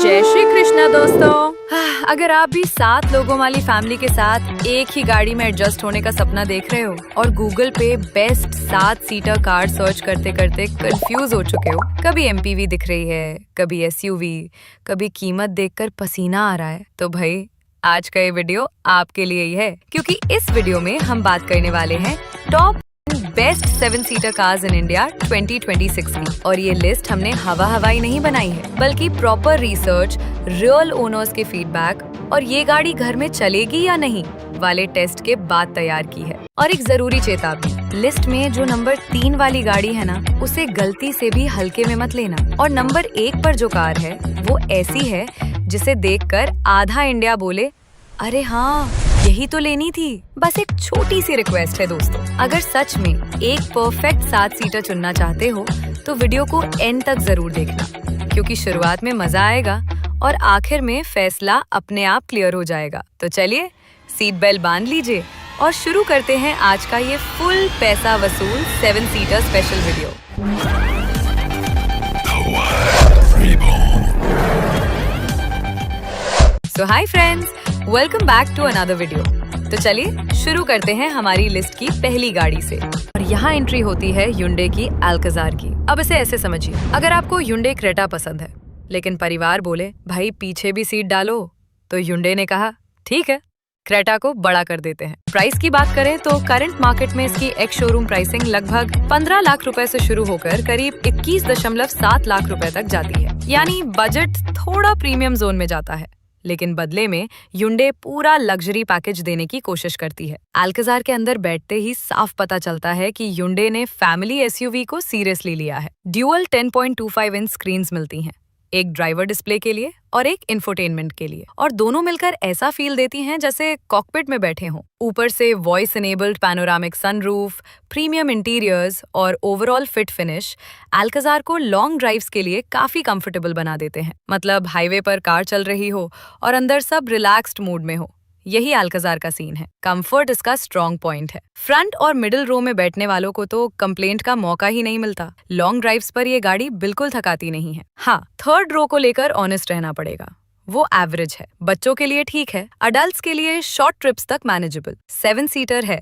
जय श्री कृष्णा दोस्तों। अगर आप भी 7 लोगों वाली फैमिली के साथ एक ही गाड़ी में एडजस्ट होने का सपना देख रहे हो और गूगल पे बेस्ट 7 सीटर कार सर्च करते करते कंफ्यूज हो चुके हो, कभी एमपीवी दिख रही है, कभी एसयूवी, कभी कीमत देखकर पसीना आ रहा है, तो भाई आज का ये वीडियो आपके लिए ही है, क्योंकि इस वीडियो में हम बात करने वाले हैं top best 7 seater cars in India 2026 की। और ये लिस्ट हमने हवाई नहीं बनाई है, बल्कि प्रॉपर रिसर्च, रियल ओनर्स के फीडबैक और ये गाड़ी घर में चलेगी या नहीं वाले टेस्ट के बाद तैयार की है। और एक जरूरी चेतावनी, लिस्ट में जो नंबर 3 वाली गाड़ी है ना, उसे गलती से भी हल्के में मत लेना। और नंबर 1 पर जो कार है वो ऐसी है जिसे देखकर आधा इंडिया बोले, अरे हाँ यही तो लेनी थी। बस एक छोटी सी रिक्वेस्ट है दोस्तों, अगर सच में एक परफेक्ट 7 सीटर चुनना चाहते हो तो वीडियो को एंड तक जरूर देखना, क्योंकि शुरुआत में मजा आएगा और आखिर में फैसला अपने आप क्लियर हो जाएगा। तो चलिए सीट बेल्ट बांध लीजिए और शुरू करते हैं आज का ये फुल पैसा वसूल 7 seater special video. So hi friends, welcome back to another video. तो चलिए शुरू करते हैं हमारी लिस्ट की पहली गाड़ी से। और यहाँ एंट्री होती है Hyundai की अल्काजार की। अब इसे ऐसे समझिए, अगर आपको Hyundai क्रेटा पसंद है लेकिन परिवार बोले भाई पीछे भी सीट डालो, तो Hyundai ने कहा ठीक है, क्रेटा को बड़ा कर देते हैं। प्राइस की बात करें तो करंट मार्केट में इसकी एक्स शोरूम प्राइसिंग लगभग 15 लाख रुपए से शुरू होकर करीब 21.7 लाख रुपए तक जाती है। यानी बजट थोड़ा प्रीमियम जोन में जाता है, लेकिन बदले में Hyundai पूरा लग्जरी पैकेज देने की कोशिश करती है। अल्काजार के अंदर बैठते ही साफ पता चलता है कि Hyundai ने फैमिली एसयूवी को सीरियसली लिया है। ड्यूअल 10.25 इंच स्क्रीन्स मिलती हैं, एक ड्राइवर डिस्प्ले के लिए और एक इंफोटेनमेंट के लिए, और दोनों मिलकर ऐसा फील देती हैं जैसे कॉकपिट में बैठे हों। ऊपर से voice enabled panoramic sunroof, premium interiors और ओवरऑल फिट फिनिश अल्काजार को लॉन्ग ड्राइव्स के लिए काफी कंफर्टेबल बना देते हैं। मतलब हाईवे पर कार चल रही हो और अंदर सब रिलैक्स्ड मूड में हो, यही अल्काजार का सीन है। कंफर्ट इसका स्ट्रॉन्ग पॉइंट है। फ्रंट और मिडिल रो में बैठने वालों को तो कंप्लेंट का मौका ही नहीं मिलता। लॉन्ग ड्राइव्स पर ये गाड़ी बिल्कुल थकाती नहीं है। हाँ, थर्ड रो को लेकर ऑनेस्ट रहना पड़ेगा, वो एवरेज है। बच्चों के लिए ठीक है, अडल्ट्स के लिए शॉर्ट ट्रिप्स तक मैनेजेबल। 7 सीटर है,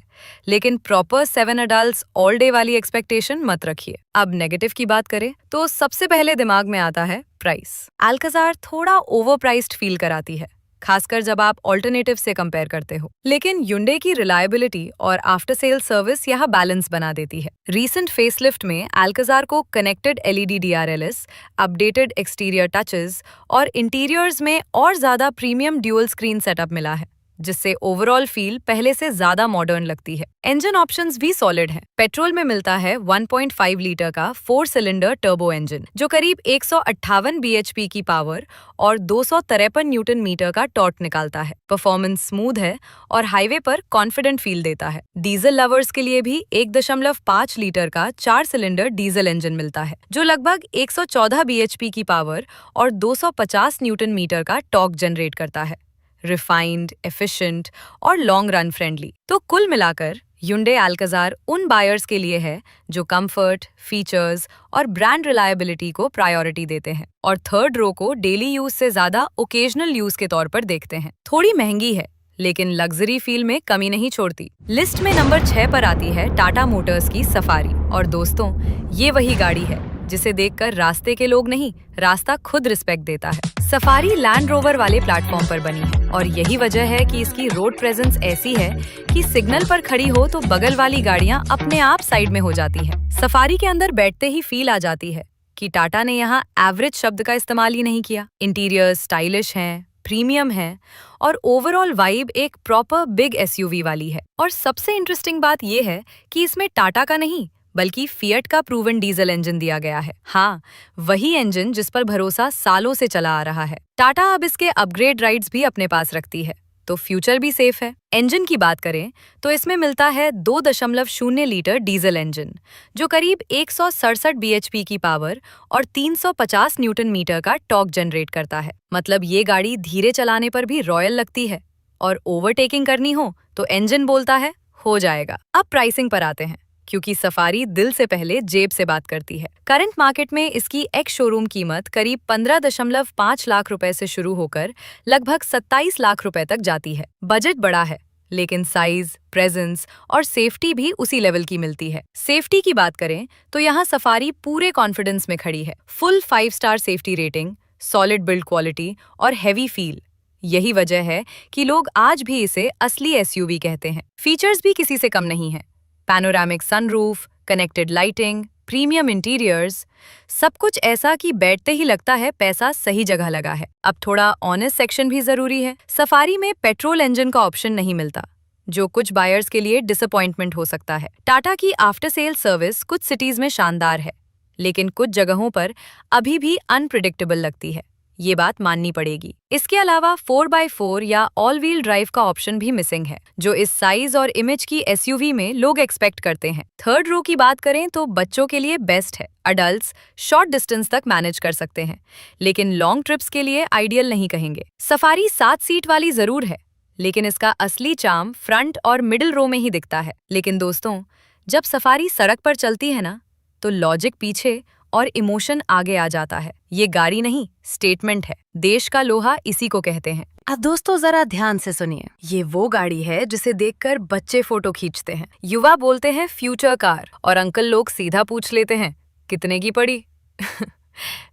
लेकिन प्रॉपर 7 अडल्ट्स ऑल डे वाली एक्सपेक्टेशन मत रखिए। अब नेगेटिव की बात करें तो सबसे पहले दिमाग में आता है प्राइस। अल्काजार थोड़ा ओवर प्राइस्ड फील कराती है, खासकर जब आप ऑल्टरनेटिव से कंपेयर करते हो। लेकिन Hyundai की रिलायबिलिटी और आफ्टर सेल सर्विस यहाँ बैलेंस बना देती है। रीसेंट फेसलिफ्ट में अल्काजार को connected LED DRLS, updated exterior touches और इंटीरियर्स में और ज्यादा प्रीमियम ड्यूअल स्क्रीन सेटअप मिला है, जिससे ओवरऑल फील पहले से ज्यादा मॉडर्न लगती है। इंजन ऑप्शंस भी सॉलिड हैं। पेट्रोल में मिलता है 1.5 लीटर का 4 सिलेंडर टर्बो इंजन, जो करीब 158 bhp की पावर और 253 न्यूटन मीटर का टॉर्क निकालता है। परफॉर्मेंस स्मूथ है और हाईवे पर कॉन्फिडेंट फील देता है। डीजल लवर्स के लिए भी 1.5 लीटर का 4 सिलेंडर डीजल इंजन मिलता है, जो लगभग 114 bhp की पावर और 250 न्यूटन मीटर का टॉर्क जनरेट करता है। रिफाइंड, एफिशिएंट और लॉन्ग रन फ्रेंडली। तो कुल मिलाकर Hyundai अल्काजार उन बायर्स के लिए है जो कंफर्ट, फीचर्स और ब्रांड रिलायबिलिटी को प्रायोरिटी देते हैं और थर्ड रो को डेली यूज से ज्यादा ओकेजनल यूज के तौर पर देखते हैं। थोड़ी महंगी है, लेकिन लग्जरी फील में कमी नहीं छोड़ती। लिस्ट में नंबर 6 पर आती है टाटा मोटर्स की सफारी। और दोस्तों, ये वही गाड़ी है जिसे देखकर रास्ते के लोग नहीं, रास्ता खुद रिस्पेक्ट देता है। सफारी लैंड रोवर वाले प्लेटफॉर्म पर बनी है और यही वजह है कि इसकी रोड प्रेजेंस ऐसी है कि सिग्नल पर खड़ी हो तो बगल वाली गाड़ियां अपने आप साइड में हो जाती हैं। सफारी के अंदर बैठते ही फील आ जाती है कि टाटा ने यहाँ एवरेज शब्द का इस्तेमाल ही नहीं किया। इंटीरियर स्टाइलिश हैं, प्रीमियम है और ओवरऑल वाइब एक प्रॉपर बिग एसयूवी वाली है। और सबसे इंटरेस्टिंग बात यह है कि इसमें टाटा का नहीं बल्कि फिएट का प्रूवन डीजल इंजन दिया गया है। हाँ, वही इंजन जिस पर भरोसा सालों से चला आ रहा है। टाटा अब इसके अपग्रेड राइड्स भी अपने पास रखती है, तो फ्यूचर भी सेफ है। इंजन की बात करें तो इसमें मिलता है 2.0 लीटर डीजल इंजन, जो करीब 167 bhp की पावर और 350 न्यूटन मीटर का टॉर्क जनरेट करता है। मतलब ये गाड़ी धीरे चलाने पर भी रॉयल लगती है और ओवरटेकिंग करनी हो तो इंजन बोलता है हो जाएगा। अब प्राइसिंग पर आते हैं, क्योंकि सफारी दिल से पहले जेब से बात करती है। करंट मार्केट में इसकी एक्स शोरूम कीमत करीब 15.5 लाख रुपए से शुरू होकर लगभग 27 लाख रुपए तक जाती है। बजट बड़ा है, लेकिन साइज, प्रेजेंस और सेफ्टी भी उसी लेवल की मिलती है। सेफ्टी की बात करें तो यहाँ सफारी पूरे कॉन्फिडेंस में खड़ी है। Full 5 star safety rating, solid build quality और हैवी फील। यही वजह है कि लोग आज भी इसे असली एसयूवी कहते हैं। फीचर्स भी किसी से कम नहीं है। Panoramic sunroof, connected lighting, premium interiors, सब कुछ ऐसा कि बैठते ही लगता है पैसा सही जगह लगा है। अब थोड़ा ऑनेस्ट सेक्शन भी जरूरी है। सफारी में पेट्रोल इंजन का ऑप्शन नहीं मिलता, जो कुछ बायर्स के लिए डिसअपॉइंटमेंट हो सकता है। टाटा की आफ्टर सेल सर्विस कुछ सिटीज में शानदार है, लेकिन कुछ जगहों पर अभी भी अनप्रिडिक्टेबल लगती है। ये बात माननी पड़ेगी। इसके अलावा 4x4 या ऑल व्हील ड्राइव का ऑप्शन भी मिसिंग है, जो इस साइज और इमेज की एसयूवी में लोग एक्सपेक्ट करते हैं। थर्ड रो की बात करें तो बच्चों के लिए बेस्ट है। अडल्ट्स शॉर्ट डिस्टेंस तक मैनेज कर सकते हैं, लेकिन लॉन्ग ट्रिप्स के लिए आइडियल नहीं कहेंगे। सफारी 7 सीट वाली जरूर है, लेकिन इसका असली चार्म फ्रंट और मिडिल रो में ही दिखता है। लेकिन दोस्तों, जब सफारी सड़क पर चलती है ना, तो लॉजिक पीछे और इमोशन आगे आ जाता है। ये गाड़ी नहीं, स्टेटमेंट है। देश का लोहा इसी को कहते हैं। अब दोस्तों जरा ध्यान से सुनिए। ये वो गाड़ी है जिसे देखकर बच्चे फोटो खींचते हैं, युवा बोलते हैं फ्यूचर कार, और अंकल लोग सीधा पूछ लेते हैं कितने की पड़ी।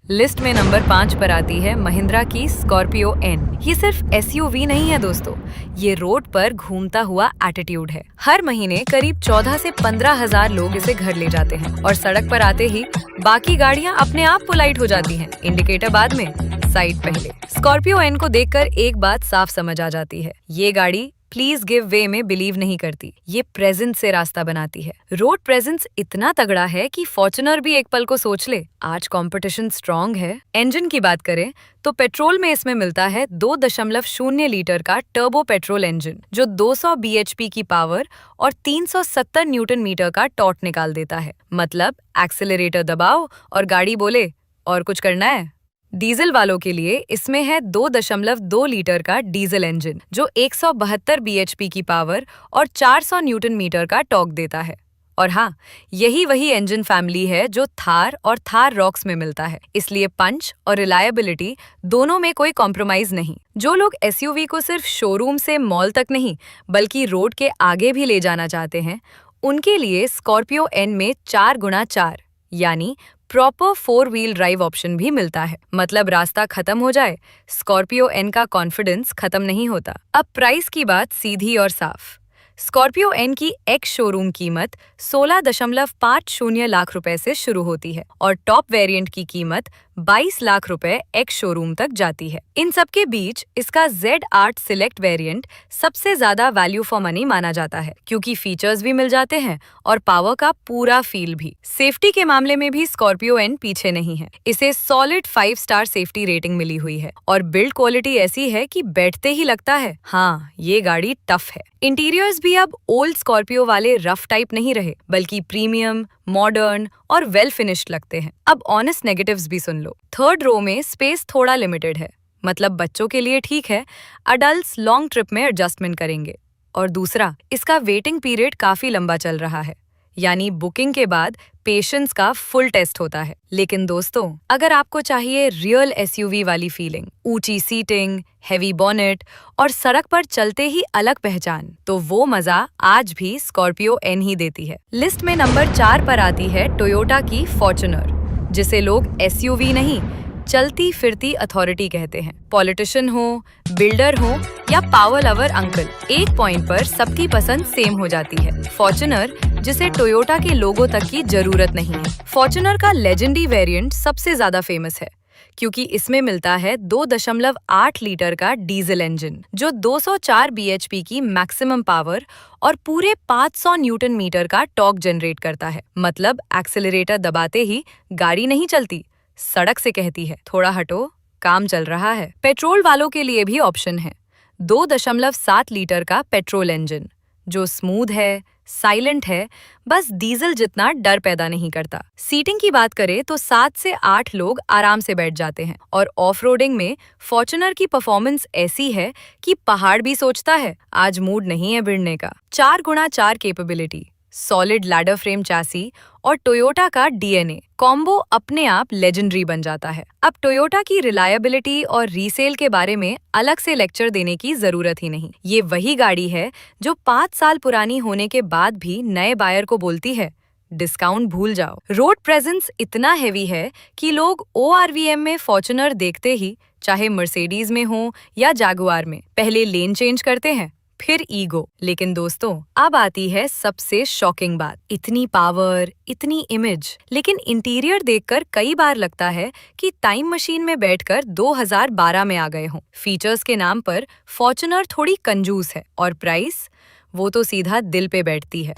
लिस्ट में नंबर 5 पर आती है महिंद्रा की स्कॉर्पियो एन। ये सिर्फ एसयूवी नहीं है दोस्तों, ये रोड पर घूमता हुआ एटीट्यूड है। हर महीने करीब 14 से 15 हजार लोग इसे घर ले जाते हैं, और सड़क पर आते ही बाकी गाड़ियां अपने आप पोलाइट हो जाती हैं। इंडिकेटर बाद में, साइड पहले। स्कॉर्पियो एन को देखकर एक बात साफ समझ आ जाती है, ये गाड़ी प्लीज गिव वे में बिलीव नहीं करती। ये प्रेजेंस से रास्ता बनाती है। रोड प्रेजेंस इतना तगड़ा है कि फॉर्च्यूनर भी एक पल को सोच ले, आज कंपटीशन स्ट्रांग है। इंजन की बात करें तो पेट्रोल में इसमें मिलता है 2.0 लीटर का टर्बो पेट्रोल इंजन, जो 200 bhp की पावर और 370 न्यूटन मीटर का टॉर्क निकाल देता है। मतलब एक्सेलरेटर दबाओ और गाड़ी बोले और कुछ करना है। डीजल वालों के लिए इसमें है 2.2 लीटर का डीजल इंजन, जो 172 bhp की पावर और 400 न्यूटन मीटर का टॉर्क देता है। और हाँ, यही वही इंजन फैमिली है जो थार और थार रॉक्स में मिलता है। इसलिए पंच और रिलायबिलिटी दोनों में कोई कॉम्प्रोमाइज नहीं। जो लोग एसयूवी को सिर्फ शोरूम से मॉल तक नहीं, बल्कि रोड के आगे भी ले जाना चाहते हैं, उनके लिए स्कॉर्पियो एन में 4x4 यानी प्रॉपर 4 व्हील ड्राइव ऑप्शन भी मिलता है। मतलब रास्ता खत्म हो जाए, स्कॉर्पियो एन का कॉन्फिडेंस खत्म नहीं होता। अब प्राइस की बात सीधी और साफ। स्कॉर्पियो एन की एक्स शोरूम कीमत 16.50 लाख रुपए से शुरू होती है, और टॉप वेरिएंट की कीमत 22 लाख रुपए एक्स शोरूम तक जाती है। इन सब के बीच इसका Z8 सिलेक्ट वेरिएंट सबसे ज्यादा वैल्यू फॉर मनी माना जाता है, क्योंकि फीचर्स भी मिल जाते हैं और पावर का पूरा फील भी। सेफ्टी के मामले में भी स्कॉर्पियो एन पीछे नहीं है। इसे सॉलिड 5 स्टार सेफ्टी रेटिंग मिली हुई है, और बिल्ड क्वालिटी ऐसी है कि बैठते ही लगता है हाँ, ये गाड़ी टफ है। इंटीरियर्स भी अब ओल्ड स्कॉर्पियो वाले रफ टाइप नहीं रहे, बल्कि प्रीमियम, मॉडर्न और वेल फिनिश्ड लगते हैं। अब ऑनेस्ट नेगेटिव्स भी सुन लो। थर्ड रो में स्पेस थोड़ा लिमिटेड है, मतलब बच्चों के लिए ठीक है, अडल्ट्स लॉन्ग ट्रिप में एडजस्टमेंट करेंगे। और दूसरा, इसका वेटिंग पीरियड काफी लंबा चल रहा है, यानी बुकिंग के बाद पेशेंस का फुल टेस्ट होता है। लेकिन दोस्तों, अगर आपको चाहिए रियल एसयूवी वाली फीलिंग, ऊंची सीटिंग, हैवी बॉनेट और सड़क पर चलते ही अलग पहचान, तो वो मजा आज भी स्कॉर्पियो एन ही देती है। लिस्ट में नंबर 4 पर आती है टोयोटा की फॉर्च्यूनर, जिसे लोग एसयूवी नहीं, चलती फिरती अथॉरिटी कहते हैं। पॉलिटिशियन हो, बिल्डर हो या पावर लवर अंकल, एक पॉइंट पर सबकी पसंद सेम हो जाती है, फॉर्च्यूनर, जिसे टोयोटा के लोगो तक की जरूरत नहीं है। फॉर्च्यूनर का लेजेंडरी वेरिएंट सबसे ज्यादा फेमस है, क्योंकि इसमें मिलता है 2.8 लीटर का डीजल इंजन, जो 204 bhp की मैक्सिमम पावर और पूरे 500 न्यूटन मीटर का टॉर्क जनरेट करता है। मतलब एक्सेलरेटर दबाते ही गाड़ी नहीं चलती, सड़क से कहती है थोड़ा हटो, काम चल रहा है। पेट्रोल वालों के लिए भी ऑप्शन है, 2.7 लीटर का पेट्रोल इंजन, जो स्मूथ है, साइलेंट है, बस डीजल जितना डर पैदा नहीं करता। सीटिंग की बात करें तो 7 से 8 लोग आराम से बैठ जाते हैं, और ऑफ रोडिंग में फॉर्च्यूनर की परफॉर्मेंस ऐसी है कि पहाड़ भी सोचता है आज मूड नहीं है भिड़ने का। 4x4 capability, solid ladder frame chassis और टोयोटा का डीएनए कॉम्बो अपने आप लेजेंडरी बन जाता है। अब टोयोटा की रिलायबिलिटी और रीसेल के बारे में अलग से लेक्चर देने की जरूरत ही नहीं। ये वही गाड़ी है जो 5 साल पुरानी होने के बाद भी नए बायर को बोलती है डिस्काउंट भूल जाओ। रोड प्रेजेंस इतना हैवी है कि लोग ORVM में फॉर्च्यूनर देखते ही, चाहे मर्सिडीज में हो या जैगुआर में, पहले लेन चेंज करते हैं, फिर ईगो। लेकिन दोस्तों, अब आती है सबसे शॉकिंग बात। इतनी पावर, इतनी इमेज, लेकिन इंटीरियर देखकर कई बार लगता है कि टाइम मशीन में बैठकर 2012 में आ गए हों। फीचर्स के नाम पर फॉर्च्यूनर थोड़ी कंजूस है और प्राइस, वो तो सीधा दिल पे बैठती है।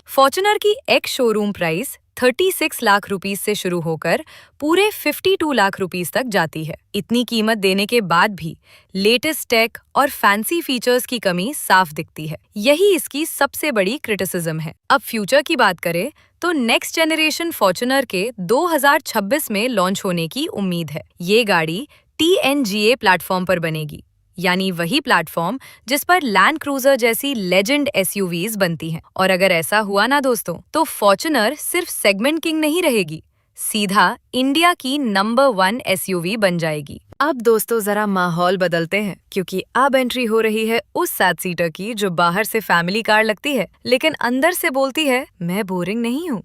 फॉर्च्यूनर की ex showroom price 36 lakh rupees से शुरू होकर पूरे 52 लाख रुपीस तक जाती है। इतनी कीमत देने के बाद भी लेटेस्ट टेक और फैंसी फीचर्स की कमी साफ दिखती है। यही इसकी सबसे बड़ी क्रिटिसिज्म है। अब फ्यूचर की बात करें तो नेक्स्ट जनरेशन फॉर्च्यूनर के 2026 में लॉन्च होने की उम्मीद है। ये गाड़ी TNGA प्लेटफॉर्म पर बनेगी, यानी वही प्लेटफॉर्म जिस पर लैंड क्रूजर जैसी लेजेंड SUVs बनती हैं। और अगर ऐसा हुआ ना दोस्तों, तो फॉर्च्यूनर सिर्फ सेगमेंट किंग नहीं रहेगी, सीधा इंडिया की नंबर 1 SUV बन जाएगी। अब दोस्तों जरा माहौल बदलते हैं, क्योंकि अब एंट्री हो रही है उस 7 सीटर की जो बाहर से फैमिली कार लगती है, लेकिन अंदर से बोलती है मैं बोरिंग नहीं हूँ।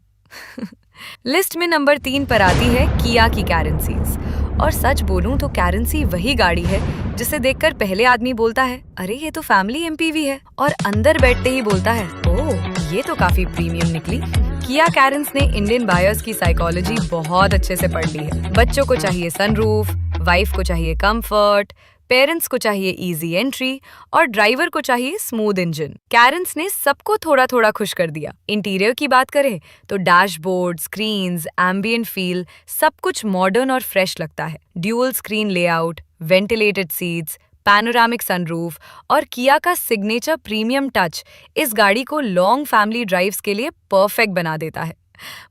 लिस्ट में नंबर 3 पर आती है किया की कैरेंसीज। और सच बोलूं तो कैरेंसी वही गाड़ी है जिसे देखकर पहले आदमी बोलता है अरे ये तो फैमिली MPV है, और अंदर बैठते ही बोलता है ओह ये तो काफी प्रीमियम निकली। किया कैरेंस ने इंडियन बायर्स की साइकोलॉजी बहुत अच्छे से पढ़ ली है। बच्चों को चाहिए सनरूफ, वाइफ को चाहिए कंफर्ट, पेरेंट्स को चाहिए इजी एंट्री और ड्राइवर को चाहिए स्मूथ इंजन। कैरेंस ने सबको थोड़ा थोड़ा खुश कर दिया। इंटीरियर की बात करें तो डैशबोर्ड, स्क्रीन्स, एम्बियंट फील, सब कुछ मॉडर्न और फ्रेश लगता है। Dual screen layout, ventilated seats, panoramic sunroof और किया का सिग्नेचर प्रीमियम टच इस गाड़ी को लॉन्ग फैमिली ड्राइव्स के लिए परफेक्ट बना देता है।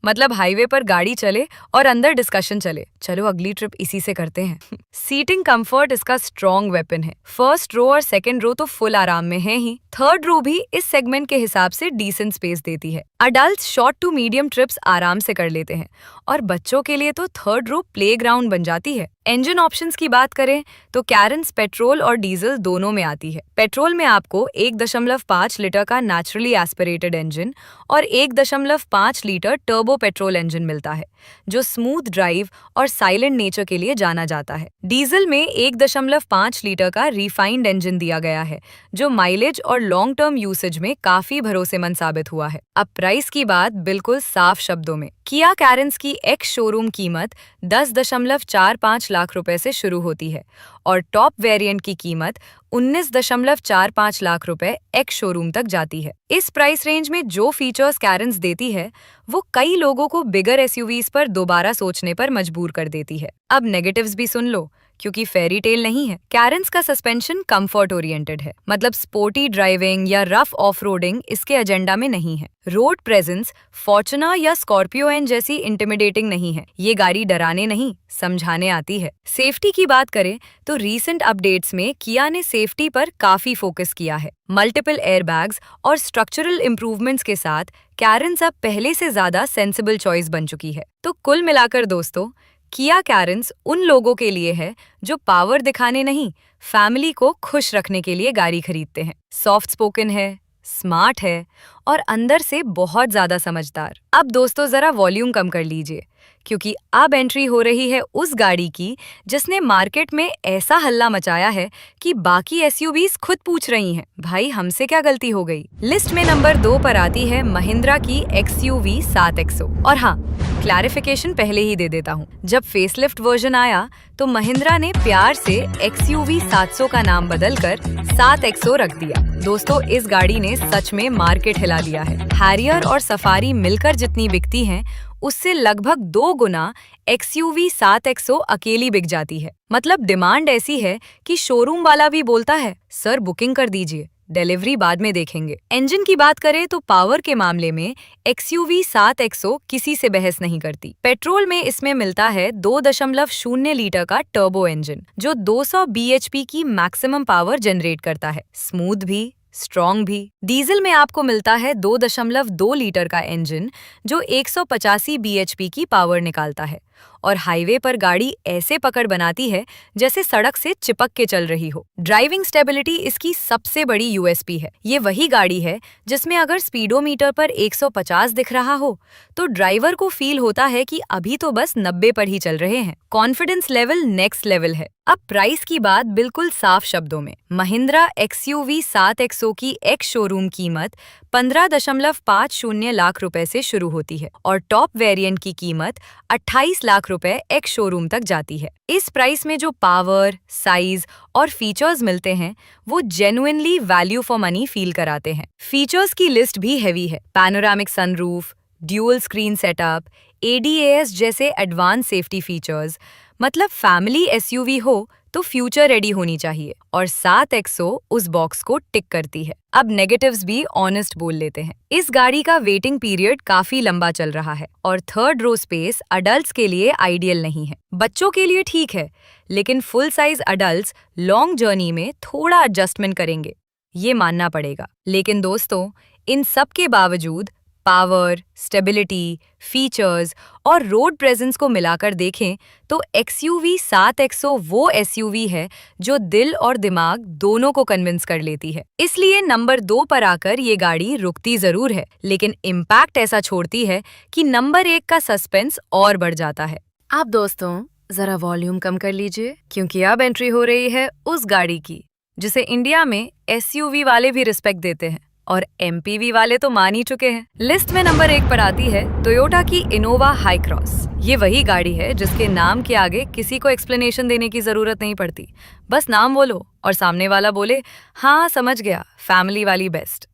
मतलब हाईवे पर गाड़ी चले और अंदर डिस्कशन चले। चलो अगली ट्रिप इसी से करते हैं। सीटिंग कंफर्ट इसका स्ट्रॉन्ग वेपन है। फर्स्ट रो और सेकंड रो तो फुल आराम में है ही, थर्ड रो भी इस सेगमेंट के हिसाब से डिसेंट स्पेस देती है। Adults short to medium trips आराम से कर लेते हैं और बच्चों के लिए तो थर्ड रो प्लेग्राउंड बन जाती है। इंजन ऑप्शंस की बात करें तो कैरेंस पेट्रोल और डीजल दोनों में आती है। पेट्रोल में आपको 1.5 लीटर का नेचुरली एस्पिरेटेड इंजन और 1.5 लीटर टर्बो पेट्रोल इंजन मिलता है, जो स्मूथ ड्राइव और साइलेंट नेचर के लिए जाना जाता है। डीजल में 1.5 लीटर का रिफाइंड इंजन दिया गया है, जो माइलेज और लॉन्ग टर्म यूसेज में काफी भरोसेमंद साबित हुआ है। अब प्राइस की बात बिल्कुल साफ शब्दों में। किया कैरेंस की एक्स शोरूम कीमत 10.45 लाख रुपए से शुरू होती है और टॉप वेरिएंट की कीमत 19.45 लाख रुपए एक्स शोरूम तक जाती है। इस प्राइस रेंज में जो फीचर्स कैरेंस देती है वो कई लोगों को बिगर SUVs पर दोबारा सोचने पर मजबूर कर देती है। अब नेगेटिव्स भी सुन लो, क्योंकि फेरी टेल नहीं है। कैरेंस का सस्पेंशन कंफर्ट ओरिएंटेड है, मतलब स्पोर्टी ड्राइविंग या रफ ऑफ रोडिंग इसके एजेंडा में नहीं है। रोड प्रेजेंस फॉर्च्यूनर या स्कॉर्पियो एन जैसी इंटिमिडेटिंग नहीं है। ये गाड़ी डराने नहीं, समझाने आती है। सेफ्टी की बात करें तो रीसेंट अपडेट्स में किया ने सेफ्टी पर काफी फोकस किया है। मल्टीपल एयरबैग्स और स्ट्रक्चरल इम्प्रूवमेंट्स के साथ कैरेंस अब पहले से ज्यादा सेंसिबल चॉइस बन चुकी है। तो कुल मिलाकर दोस्तों, किया कैरेंस उन लोगों के लिए है जो पावर दिखाने नहीं, फैमिली को खुश रखने के लिए गाड़ी खरीदते हैं। सॉफ्ट स्पोकन है, स्मार्ट है और अंदर से बहुत ज्यादा समझदार। अब दोस्तों जरा वॉल्यूम कम कर लीजिए, क्योंकि अब एंट्री हो रही है उस गाड़ी की जिसने मार्केट में ऐसा हल्ला मचाया है कि बाकी SUVs खुद पूछ रही हैं, भाई हमसे क्या गलती हो गई। लिस्ट में नंबर 2 पर आती है महिंद्रा की XUV 7XO। और हाँ, क्लैरिफिकेशन पहले ही दे देता हूँ, जब फेसलिफ्ट वर्जन आया तो महिंद्रा ने प्यार से XUV 700 का नाम बदलकर 7XO रख दिया। दोस्तों इस गाड़ी ने सच में मार्केट हिला दिया है। हैरियर और सफारी मिलकर जितनी बिकती हैं, उससे लगभग 2 गुना XUV 7XO अकेली बिक जाती है। मतलब डिमांड ऐसी है कि शोरूम वाला भी बोलता है सर बुकिंग कर दीजिए, डिलीवरी बाद में देखेंगे। इंजन की बात करें तो पावर के मामले में XUV 7XO किसी से बहस नहीं करती। पेट्रोल में इसमें मिलता है 2.0 लीटर का टर्बो इंजन, जो 200 bhp की मैक्सिमम पावर जनरेट करता है। स्मूथ भी, स्ट्रॉन्ग भी। डीजल में आपको मिलता है 2.2 लीटर का इंजन जो 185 bhp की पावर निकालता है और हाईवे पर गाड़ी ऐसे पकड़ बनाती है जैसे सड़क से चिपक के चल रही हो। ड्राइविंग स्टेबिलिटी इसकी सबसे बड़ी यूएसपी है। ये वही गाड़ी है जिसमें अगर स्पीडोमीटर पर 150 दिख रहा हो तो ड्राइवर को फील होता है कि अभी तो बस 90 पर ही चल रहे हैं। कॉन्फिडेंस लेवल नेक्स्ट लेवल है। अब प्राइस की बात बिल्कुल साफ शब्दों में। महिंद्रा XUV 7XO की एक्स शोरूम कीमत 15.50 लाख रुपए से शुरू होती है और टॉप वेरिएंट की कीमत 28 लाख रुपए एक्स शोरूम तक जाती है। इस प्राइस में जो पावर, साइज और फीचर्स मिलते हैं वो genuinely value for money feel कराते हैं। फीचर्स की लिस्ट भी हैवी है। Panoramic sunroof, dual screen setup, ADAS जैसे एडवांस सेफ्टी फीचर्स। मतलब फैमिली SUV हो तो फ्यूचर रेडी होनी चाहिए और 7XO उस बॉक्स को टिक करती है। अब नेगेटिव्स भी ऑनेस्ट बोल लेते हैं। इस गाड़ी का वेटिंग पीरियड काफी लंबा चल रहा है और थर्ड रो स्पेस अडल्ट्स के लिए आइडियल नहीं है। बच्चों के लिए ठीक है, लेकिन full size adults long journey में थोड़ा एडजस्टमेंट करेंगे, ये मानना पड़ेगा। लेकिन दोस्तों, इन सब के बावजूद पावर, स्टेबिलिटी, फीचर्स और रोड प्रेजेंस को मिलाकर देखें तो XUV 7XO वो SUV है जो दिल और दिमाग दोनों को कन्विंस कर लेती है। इसलिए नंबर 2 पर आकर ये गाड़ी रुकती जरूर है, लेकिन इम्पैक्ट ऐसा छोड़ती है कि नंबर 1 का सस्पेंस और बढ़ जाता है। आप दोस्तों जरा वॉल्यूम कम कर लीजिए, क्योंकि अब एंट्री हो रही है उस गाड़ी की जिसे इंडिया में SUV वाले भी रिस्पेक्ट देते हैं और MPV वाले तो मान ही चुके हैं। लिस्ट में नंबर 1 पर आती है टोयोटा की इनोवा हाई क्रॉस। ये वही गाड़ी है जिसके नाम के आगे किसी को एक्सप्लेनेशन देने की जरूरत नहीं पड़ती। बस नाम बोलो और सामने वाला बोले हाँ समझ गया, फैमिली वाली बेस्ट।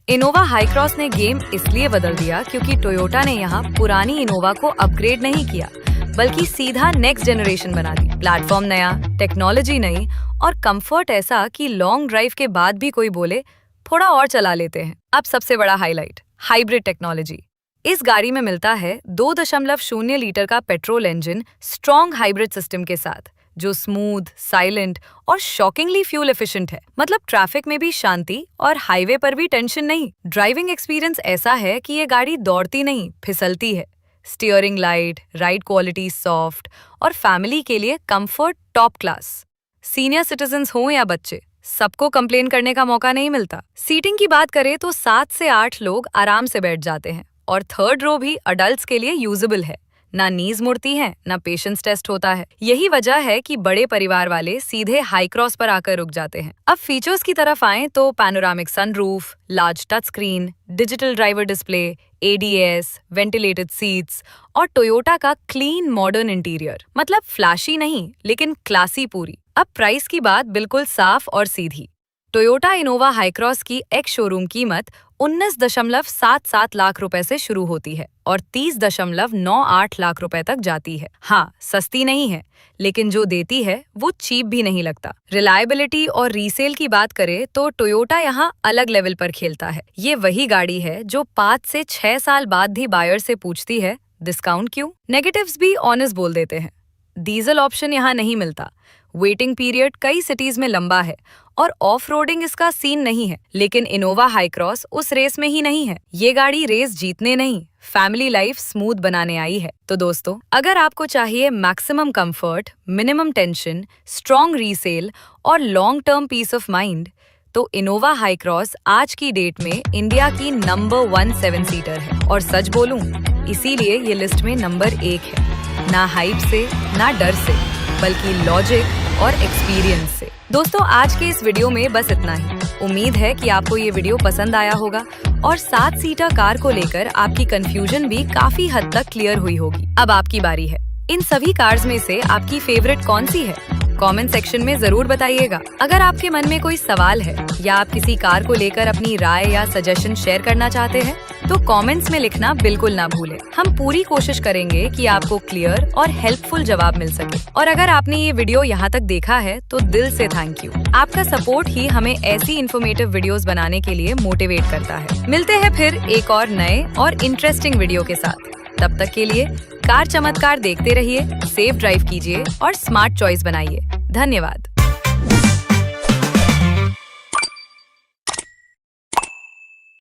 इनोवा हाई क्रॉस ने गेम इसलिए बदल दिया क्योंकि टोयोटा ने यहाँ पुरानी इनोवा को अपग्रेड नहीं किया, बल्कि सीधा नेक्स्ट जनरेशन बना दी। प्लेटफॉर्म नया, टेक्नोलॉजी नई और कंफर्ट ऐसा कि लॉन्ग ड्राइव के बाद भी कोई बोले थोड़ा और चला लेते हैं। अब सबसे बड़ा हाईलाइट, हाइब्रिड टेक्नोलॉजी। इस गाड़ी में मिलता है 2.0 लीटर का petrol engine strong hybrid system के साथ, जो स्मूथ, साइलेंट और शॉकिंगली फ्यूल एफिशिएंट है। मतलब ट्रैफिक में भी शांति और हाईवे पर भी टेंशन नहीं। ड्राइविंग एक्सपीरियंस ऐसा है कि ये गाड़ी दौड़ती नहीं, फिसलती है। Steering light, ride quality soft और फैमिली के लिए comfort top class. Senior citizens हो या बच्चे, सबको कंप्लेन करने का मौका नहीं मिलता। सीटिंग की बात करें तो 7 से 8 लोग आराम से बैठ जाते हैं और थर्ड रो भी अडल्ट्स के लिए यूजेबल है। ना नीज मुड़ती हैं, ना पेशेंस टेस्ट होता है। यही वजह है कि बड़े परिवार वाले सीधे हाई क्रॉस पर आकर रुक जाते हैं। अब फीचर्स की तरफ आएं तो panoramic sunroof, large touch screen, digital driver display, ADAS, ventilated seats और टोयोटा का क्लीन मॉडर्न इंटीरियर। मतलब फ्लैशी नहीं, लेकिन क्लासी पूरी। अब प्राइस की बात बिल्कुल साफ और सीधी। टोयोटा इनोवा हाई क्रॉस की एक्स शोरूम कीमत 19.77 लाख रुपए से शुरू होती है और 30.98 लाख रुपए तक जाती है। हाँ, सस्ती नहीं है, लेकिन जो देती है वो चीप भी नहीं लगता। रिलायबिलिटी और रीसेल की बात करें तो टोयोटा यहाँ अलग लेवल पर खेलता है। ये वही गाड़ी है जो 5 से 6 साल बाद भी बायर से पूछती है डिस्काउंट क्यों। नेगेटिव्स भी ऑनेस्ट बोल देते हैं। डीजल ऑप्शन यहाँ नहीं मिलता, वेटिंग पीरियड कई सिटीज में लंबा है और ऑफ रोडिंग इसका सीन नहीं है। लेकिन इनोवा हाई क्रॉस उस रेस में ही नहीं है। ये गाड़ी रेस जीतने नहीं, फैमिली लाइफ स्मूथ बनाने आई है। तो दोस्तों, अगर आपको चाहिए maximum comfort, minimum tension, strong resale और long term peace of mind, तो इनोवा हाई क्रॉस आज की डेट में इंडिया की नंबर 1 7 सीटर है। और सच बोलूं, इसीलिए ये लिस्ट में नंबर 1 है। ना हाइप से, ना डर से, बल्कि लॉजिक और एक्सपीरियंस से। दोस्तों, आज के इस वीडियो में बस इतना ही। उम्मीद है कि आपको ये वीडियो पसंद आया होगा और 7 सीटर कार को लेकर आपकी कंफ्यूजन भी काफी हद तक क्लियर हुई होगी। अब आपकी बारी है। इन सभी कार्स में से आपकी फेवरेट कौन सी है? कमेंट सेक्शन में जरूर बताइएगा। अगर आपके मन में कोई सवाल है या आप किसी कार को लेकर अपनी राय या सजेशन शेयर करना चाहते हैं तो कमेंट्स में लिखना बिल्कुल ना भूलें। हम पूरी कोशिश करेंगे कि आपको क्लियर और हेल्पफुल जवाब मिल सके। और अगर आपने ये वीडियो यहाँ तक देखा है तो दिल से थैंक यू। आपका सपोर्ट ही हमें ऐसी इन्फॉर्मेटिव वीडियोस बनाने के लिए मोटिवेट करता है। मिलते हैं फिर एक और नए और इंटरेस्टिंग वीडियो के साथ। तब तक के लिए कार चमत्कार देखते रहिए, सेफ ड्राइव कीजिए और स्मार्ट चॉइस बनाइए। धन्यवाद।